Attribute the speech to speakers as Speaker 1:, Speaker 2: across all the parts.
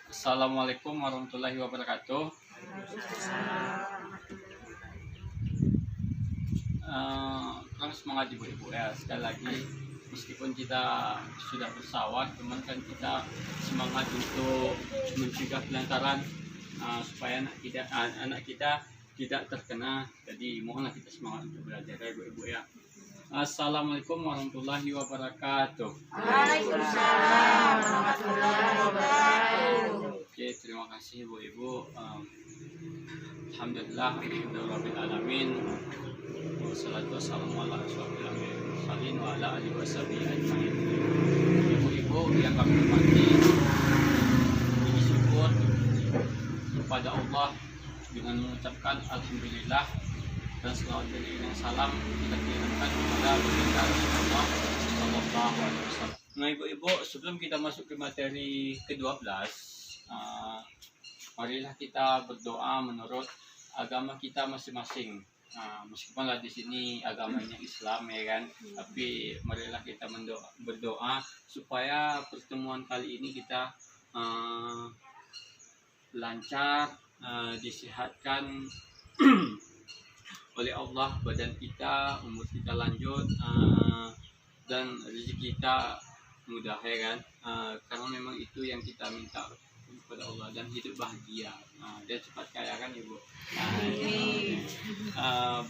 Speaker 1: Assalamualaikum warahmatullahi wabarakatuh. Kurang semangat ibu-ibu ya, sekali lagi meskipun kita sudah bersawan, cuman kan kita semangat untuk mencegah pelantaran, supaya anak kita tidak terkena. Jadi mohonlah kita semangat untuk belajar ya ibu-ibu ya. Assalamualaikum warahmatullahi wabarakatuh.
Speaker 2: Waalaikumsalam warahmatullahi wabarakatuh.
Speaker 1: Oke, terima kasih ibu-ibu. Alhamdulillah, rabbil alamin. Wassalatu wassalamu ala asyrofil anbiya'i wal mursalin wa ala alihi washabihi ajmain. Ibu-ibu yang kami hormati, puji syukur kepada Allah dengan mengucapkan alhamdulillah dan selawat dan salam kita kirimkan kepada baginda Rasulullah sallallahu alaihi wasallam. Nah ibu-ibu, sebelum kita masuk ke materi ke-12, marilah kita berdoa menurut agama kita masing-masing. Meskipun di sini agamanya Islam ya kan, tapi marilah kita berdoa supaya pertemuan kali ini kita lancar, disehatkan oleh Allah badan kita, umur kita lanjut, dan rezeki kita mudah ya kan, karena memang itu yang kita minta kepada Allah, dan hidup bahagia, dan cepat kaya kan ibu.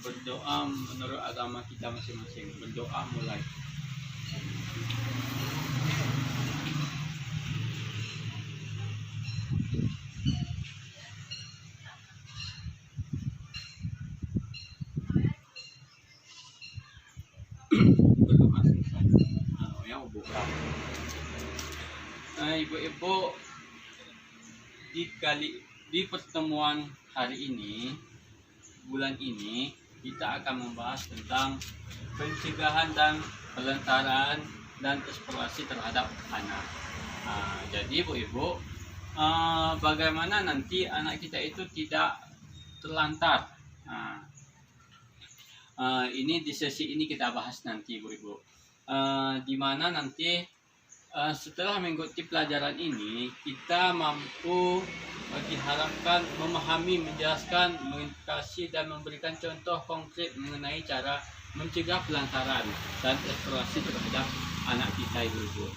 Speaker 1: Berdoa menurut agama kita masing-masing. Berdoa mulai. Berdoa selesai. Yang buka. Ibu-ibu, di pertemuan hari ini, bulan ini, kita akan membahas tentang pencegahan dan pelantaran dan eksplorasi terhadap anak. Jadi ibu-ibu, bagaimana nanti anak kita itu tidak terlantar. Ini di sesi ini kita bahas nanti ibu-ibu, di mana nanti setelah mengikuti pelajaran ini kita mampu diharapkan memahami, menjelaskan, mengedukasi dan memberikan contoh konkret mengenai cara mencegah pelantaran dan eksplorasi terhadap anak kita ibu-ibu.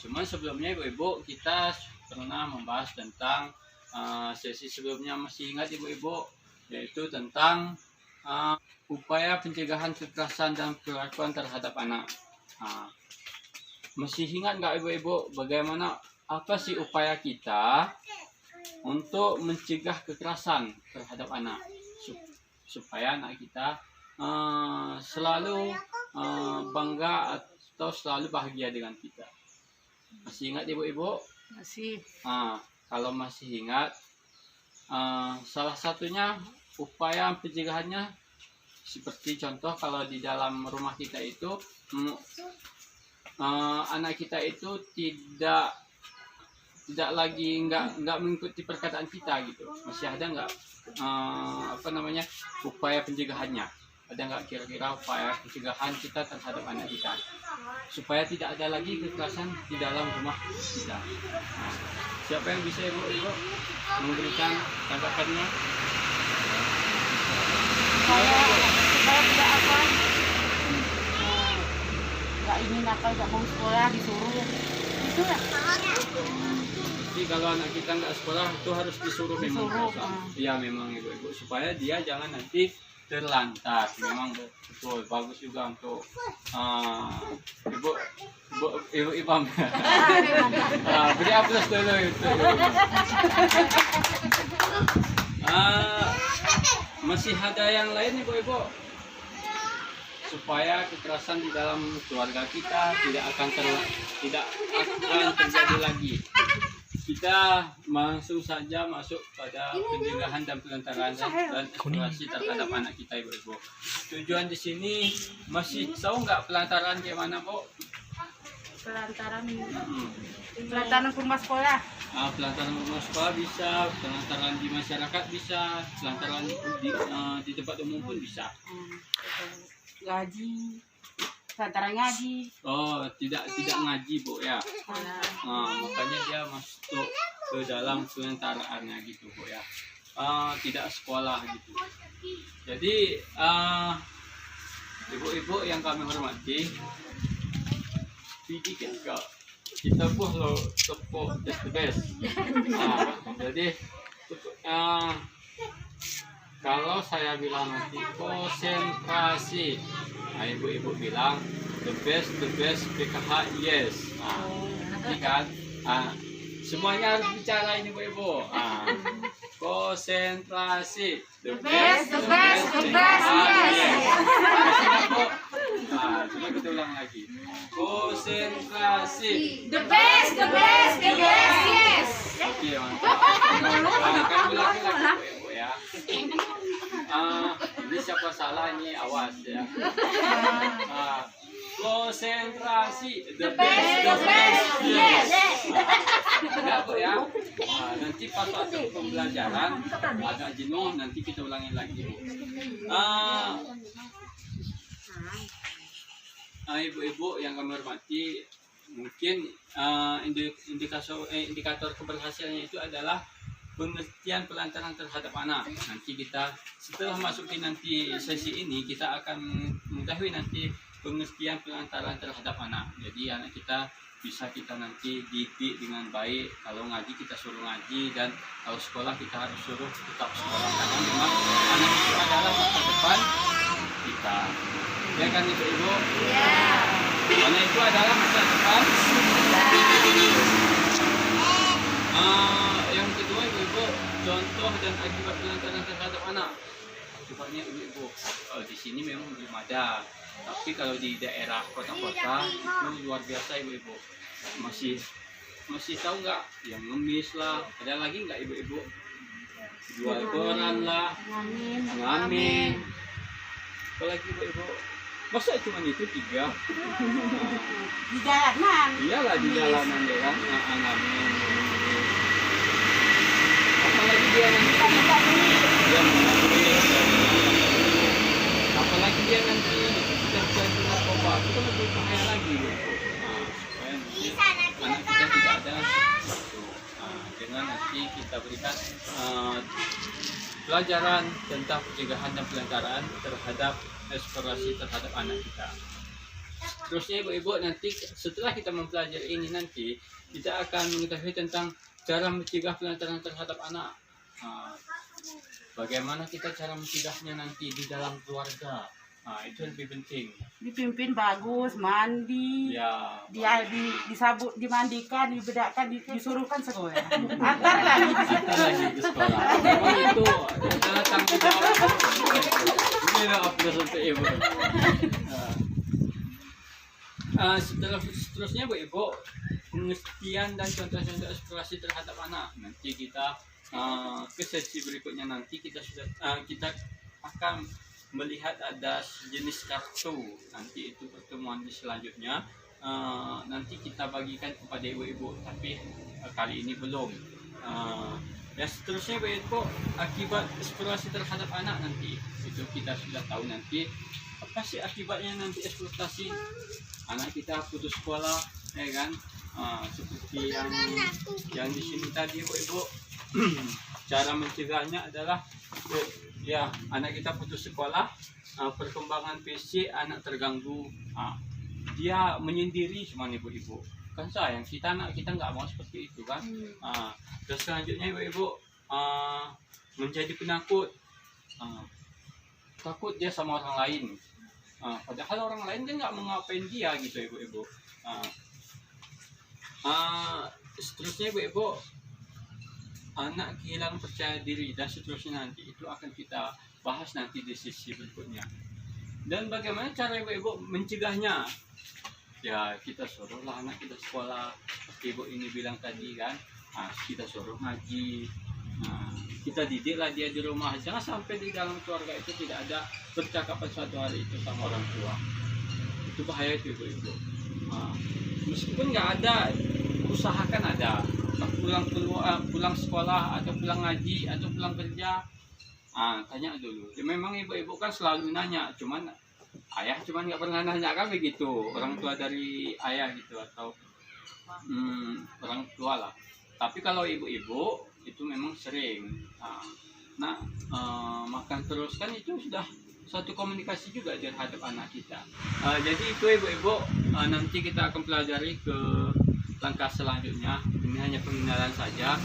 Speaker 1: Cuman sebelumnya ibu-ibu, kita pernah membahas tentang sesi sebelumnya, masih ingat ibu-ibu, yaitu tentang upaya pencegahan kekerasan dan perlakuan terhadap anak. Masih ingat nggak ibu-ibu bagaimana, apa sih upaya kita untuk mencegah kekerasan terhadap anak supaya anak kita selalu bangga atau selalu bahagia dengan kita? Masih ingat ibu-ibu?
Speaker 2: Masih.
Speaker 1: Kalau masih ingat, salah satunya upaya pencegahannya seperti contoh, kalau di dalam rumah kita itu anak kita itu tidak lagi nggak mengikuti perkataan kita gitu. Masih ada nggak upaya pencegahannya? Ada nggak kira-kira upaya pencegahan kita terhadap anak kita supaya tidak ada lagi kekerasan di dalam rumah kita? Siapa yang bisa ibu memberikan tanggapannya?
Speaker 2: Saya tidak nggak ingin nakal, nggak mau sekolah, disuruh itu ya.
Speaker 1: Jadi kalau anak kita nggak sekolah itu harus disuruh memang. Iya memang ibu-ibu, supaya dia jangan nanti terlantar. Memang betul, bagus juga untuk ibu Ipam. Beri aplaus dulu itu. Masih ada yang lain ibu-ibu, supaya kekerasan di dalam keluarga kita tidak akan terjadi lagi. Kita langsung saja masuk pada pencegahan dan pelantaran dan eksplorasi terhadap anak kita ibu-ibu. Tujuan di sini, masih tahu nggak pelantaran gimana Bu?
Speaker 2: Pelantaran rumah sekolah.
Speaker 1: Pelantaran rumah sekolah bisa, pelantaran di masyarakat bisa, pelantaran di tempat umum pun bisa.
Speaker 2: Gaji. Antara ngaji.
Speaker 1: Oh, tidak ngaji Bu ya. Makanya dia masuk ke dalam pelantaraannya gitu Bu ya. Tidak sekolah gitu. Jadi ibu-ibu yang kami hormati, kita buah lo tepuk just the best. Jadi kalau saya bilang nanti konsentrasi, nah ibu-ibu bilang the best PKH yes. Nanti kan semuanya harus bicara ini ibu-ibu. Konsentrasi the best yes. Coba kita ulang lagi. Konsentrasi
Speaker 2: The best yes.
Speaker 1: Oke, mantap. Kan ulang ibu ya. Ini siapa salah ini awas ya. Konsentrasi the best yes. Enggak Bu ya. Nanti pas waktu pembelajaran agak jenuh, nanti kita ulangin lagi Bu. Ibu-ibu yang kami hormati, mungkin indikator keberhasilannya itu adalah pengertian pelantaran terhadap anak. Nanti kita setelah masukin nanti sesi ini, kita akan mengetahui nanti pengertian pelantaran terhadap anak. Jadi anak kita bisa kita nanti didik dengan baik. Kalau ngaji kita suruh ngaji, dan kalau sekolah kita harus suruh tetap sekolah, karena memang anak itu adalah masa depan kita. Ya kan ibu-ibu? Iya. Anak itu adalah masa depan. Yang kedua ibu-ibu, contoh dan akibat pelantaran terhadap anak. Coba ibu-ibu, di sini memang belum ada, tapi kalau di daerah kota-kota itu luar biasa ibu-ibu. Masih tahu nggak yang ngemis lah, ada lagi nggak ibu-ibu? Jual koran lah, ngamen. Apalagi ibu-ibu, masa cuma itu 3?
Speaker 2: Di jalanan.
Speaker 1: Iyalah di jalanan ya kan, ngamen. Apalagi dia nanti apalagi dia nanti sudah jadi narkoba, itu lebih bahaya lagi supaya nanti anak kita tidak ada dengan nanti kita berikan pelajaran tentang pencegahan dan pelantaran terhadap eksplorasi terhadap anak kita. Terusnya ibu-ibu, nanti setelah kita mempelajari ini, nanti kita akan mengetahui tentang cara mencegah pelantaran terhadap anak. Bagaimana kita cara mencegahnya nanti di dalam keluarga. Itu lebih penting.
Speaker 2: Dipimpin bagus, mandi.
Speaker 1: Ya.
Speaker 2: Dia disabut, dimandikan, dibedakan, disuruhkan sekolah. Antar lagi
Speaker 1: ke sekolah. Memang itu adalah tanggung jawab. Ini upload untuk ibu. Seterusnya ibu, pengertian dan contoh-contoh eksplorasi terhadap anak. Nanti kita ke sesi berikutnya, nanti kita akan melihat ada jenis kartu. Nanti itu pertemuan di selanjutnya. Nanti kita bagikan kepada ibu-ibu, tapi kali ini belum. Dan seterusnya ibu-ibu, akibat eksplorasi terhadap anak nanti itu kita sudah tahu nanti apa sih akibatnya nanti eksploitasi. Anak kita putus sekolah, ya kan? Seperti yang di sini tadi ibu-ibu. Cara mencegahnya adalah ya anak kita putus sekolah, perkembangan fisik anak terganggu, dia menyendiri cuma ibu-ibu. Kan sayang, anak kita nggak mau seperti itu kan. Terus selanjutnya ibu-ibu, menjadi penakut, takut dia sama orang lain. Padahal orang lain kan nggak mau ngapain dia gitu ibu-ibu. Seterusnya ibu-ibu, anak kehilangan percaya diri, dan seterusnya nanti itu akan kita bahas nanti di sesi berikutnya. Dan bagaimana cara ibu-ibu mencegahnya? Ya kita suruhlah anak kita sekolah, seperti ibu ini bilang tadi kan. Kita suruh ngaji, kita didiklah dia di rumah. Jangan sampai di dalam keluarga itu tidak ada percakapan suatu hari itu sama orang tua. Itu bahaya itu ibu-ibu. Meskipun nggak ada, usahakan ada. Pulang sekolah atau pulang ngaji atau pulang kerja, tanya dulu. Ya, memang ibu-ibu kan selalu nanya, cuman ayah cuman nggak pernah nanya kami gitu, orang tua dari ayah gitu atau orang tua lah. Tapi kalau ibu-ibu itu memang sering. Nah, makan terus kan itu sudah suatu komunikasi juga terhadap anak kita. Jadi itu ibu-ibu, nanti kita akan pelajari ke langkah selanjutnya. Ini hanya pengenalan saja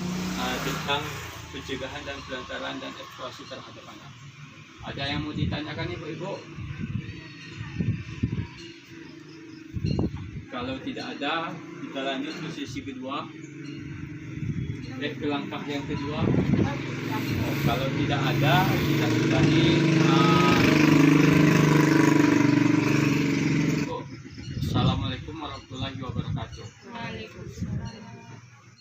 Speaker 1: tentang pencegahan dan pelantaran dan eksplorasi terhadap anak. Ada yang mau ditanyakan ibu-ibu? Kalau tidak ada, kita lanjut ke sesi kedua. Ke langkah yang kedua. Kalau tidak ada, kita sudahi